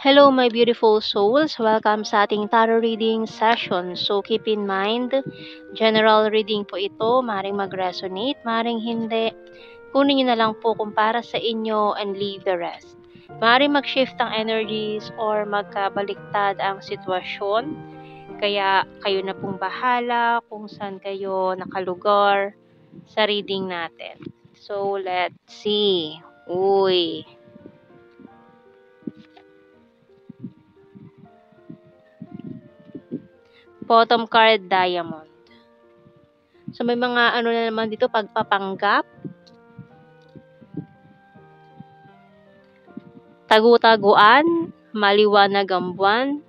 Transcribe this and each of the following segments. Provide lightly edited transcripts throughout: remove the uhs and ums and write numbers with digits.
Hello, my beautiful souls. Welcome sa ating tarot reading session. So, keep in mind, general reading po ito. Maring mag-resonate, maring hindi. Kunin nyo na lang po kung para sa inyo and leave the rest. Maring mag-shift ang energies or magkabaliktad ang sitwasyon. Kaya, kayo na pong bahala kung saan kayo nakalugar sa reading natin. So, let's see. Uy. Bottom card, Diamond. So, may mga ano na naman dito, pagpapanggap, tagu-taguan, maliwanag ang buwan.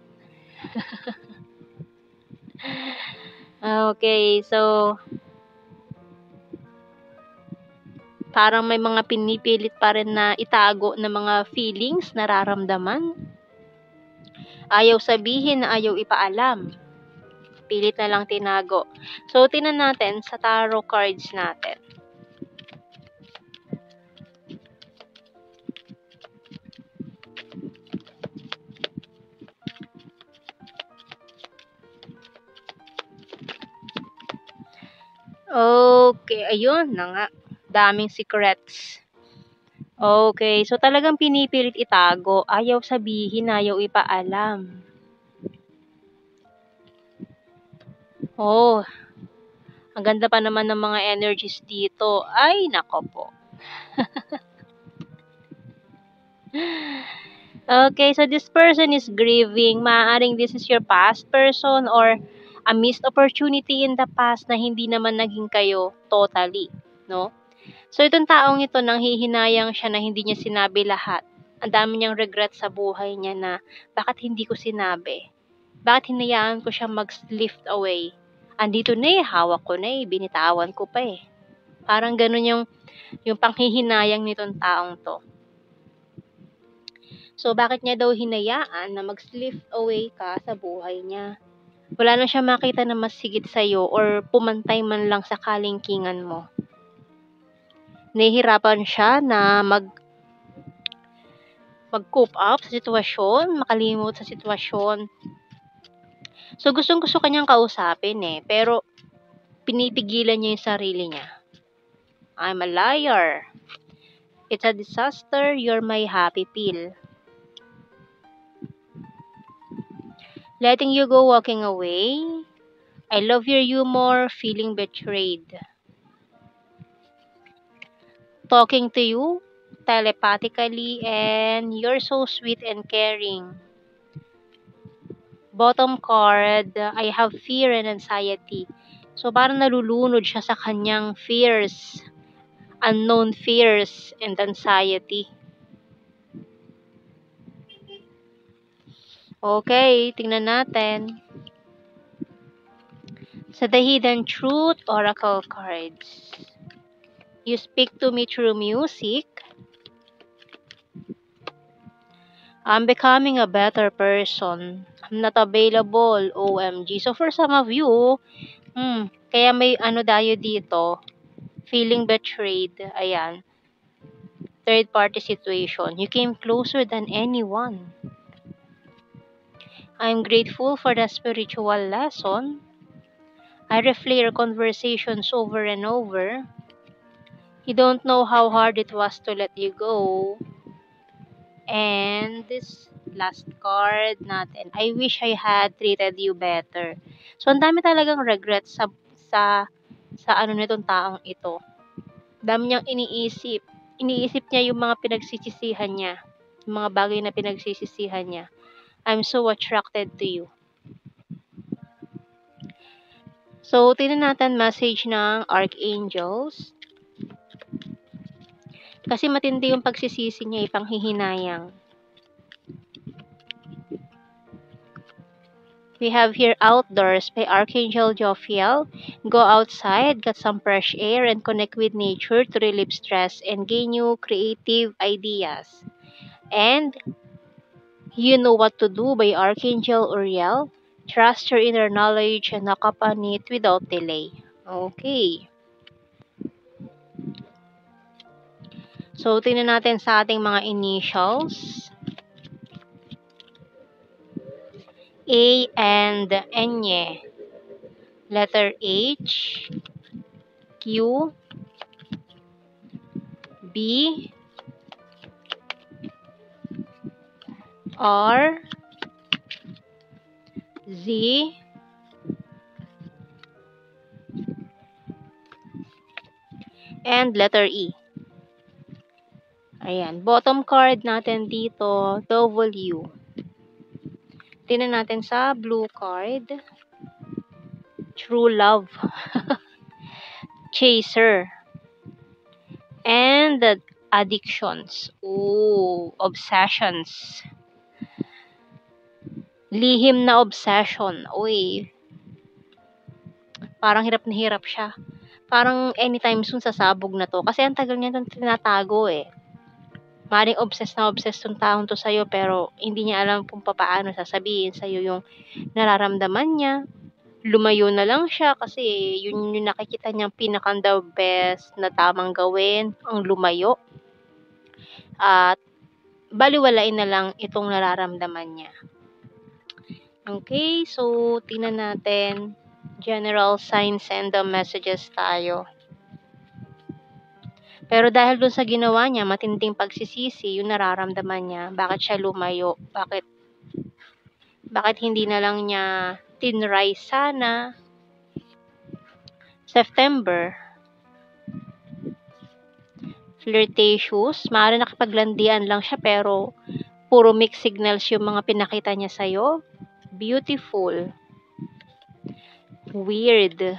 Okay, so, parang may mga pinipilit pa rin na itago na mga feelings, nararamdaman. Ayaw sabihin, ayaw ipaalam. Pilit na lang tinago. So, tingnan natin sa tarot cards natin. Okay, ayun na nga. Daming secrets. Okay, so talagang pinipilit itago. Ayaw sabihin, ayaw ipaalam. Oh, ang ganda pa naman ng mga energies dito. Ay, nako po. Okay, so this person is grieving. Maaaring this is your past person or a missed opportunity in the past na hindi naman naging kayo totally, no? So, itong taong ito, nanghihinayang siya na hindi niya sinabi lahat. Ang dami niyang regret sa buhay niya na, bakit hindi ko sinabi? Bakit hinayaan ko siya mag-lift away? Andito na eh, hawak ko na eh, binitawan ko pa eh. Parang ganun yung panghihinayang nitong taong to. So, bakit niya daw hinayaan na mag-lift away ka sa buhay niya? Wala na siya makita na mas higit sa'yo or pumantay man lang sa kalingkingan mo. Nahihirapan siya na mag-cope up sa sitwasyon, makalimot sa sitwasyon. So, gustong-gusto kanyang kausapin eh, pero pinipigilan niya yung sarili niya. I'm a liar. It's a disaster, you're my happy pill. Letting you go, walking away. I love your humor, feeling betrayed. Talking to you telepathically, and you're so sweet and caring. Bottom card, I have fear and anxiety. So, parang nalulunod siya sa kanyang fears, unknown fears and anxiety. Okay, tingnan natin. Sa The Hidden Truth Oracle cards. You speak to me through music. I'm becoming a better person. I'm not available, OMG. So, for some of you, kaya may ano tayo dito, feeling betrayed. Ayan. Third party situation. You came closer than anyone. I'm grateful for the spiritual lesson. I replay your conversations over and over. You don't know how hard it was to let you go. And this last card natin, I wish I had treated you better. So, ang dami talagang regrets sa ano nitong taong ito. Dami niyang iniisip. Iniisip niya yung mga pinagsisisihan niya. Yung mga bagay na pinagsisisihan niya. I'm so attracted to you. So, tingnan natin message ng Archangels. Kasi matindi yung pagsisisi niya, ipanghihinayang. We have here Outdoors by Archangel Jophiel. Go outside, get some fresh air, and connect with nature to relieve stress and gain new creative ideas. And You Know What to Do by Archangel Uriel. Trust your inner knowledge and knock up on it without delay. Okay. So, tingnan natin sa ating mga initials. A and Enye. Letter H, Q, B, R, Z, and letter E. Ayan. Bottom card natin dito, W. Tingnan natin sa blue card. True love. Chaser. And addictions. Ooh, obsessions. Lihim na obsession. Uy, parang hirap na hirap siya. Parang anytime soon sasabog na to. Kasi ang tagal niya itong tinatago eh. Maring obsessed na obsessed yung taong to sa'yo pero hindi niya alam kung paano sasabihin sa'yo yung nararamdaman niya. Lumayo na lang siya kasi yun yung nakikita niyang pinakang the best na tamang gawin, ang lumayo. At baliwalain na lang itong nararamdaman niya. Okay, so tingnan natin. General signs and the messages tayo. Pero dahil dun sa ginawa niya, matinding pagsisisi, yung nararamdaman niya, bakit siya lumayo? Bakit hindi na lang niya tinry sana? September. Flirtatious. Maaari nakipaglandian lang siya pero puro mixed signals yung mga pinakita niya sa'yo. Beautiful. Weird.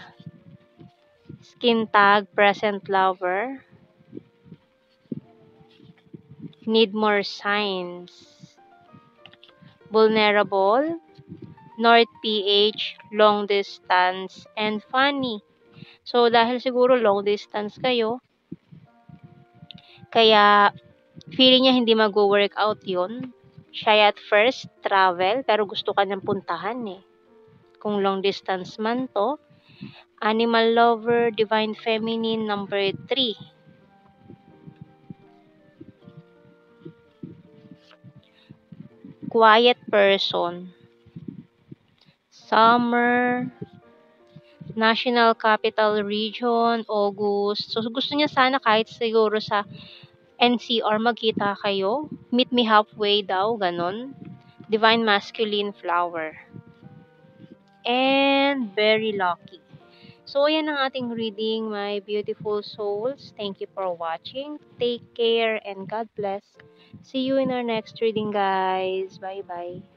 Skin tag, present lover. Need more signs. Vulnerable. North PH, long distance, and funny. So, dahil siguro long distance kayo, kaya feeling niya hindi mag-work out yun. Shy at first, travel, pero gusto ka niyang puntahan eh. Kung long distance man to. Animal lover, divine feminine, number 3. Quiet person. Summer, National Capital Region, August. So, gusto niya sana kahit siguro sa NCR magkita kayo. Meet me halfway daw, ganon. Divine Masculine Flower. And very lucky. So, ayan ang ating reading, my beautiful souls. Thank you for watching. Take care and God bless. See you in our next reading, guys. Bye-bye.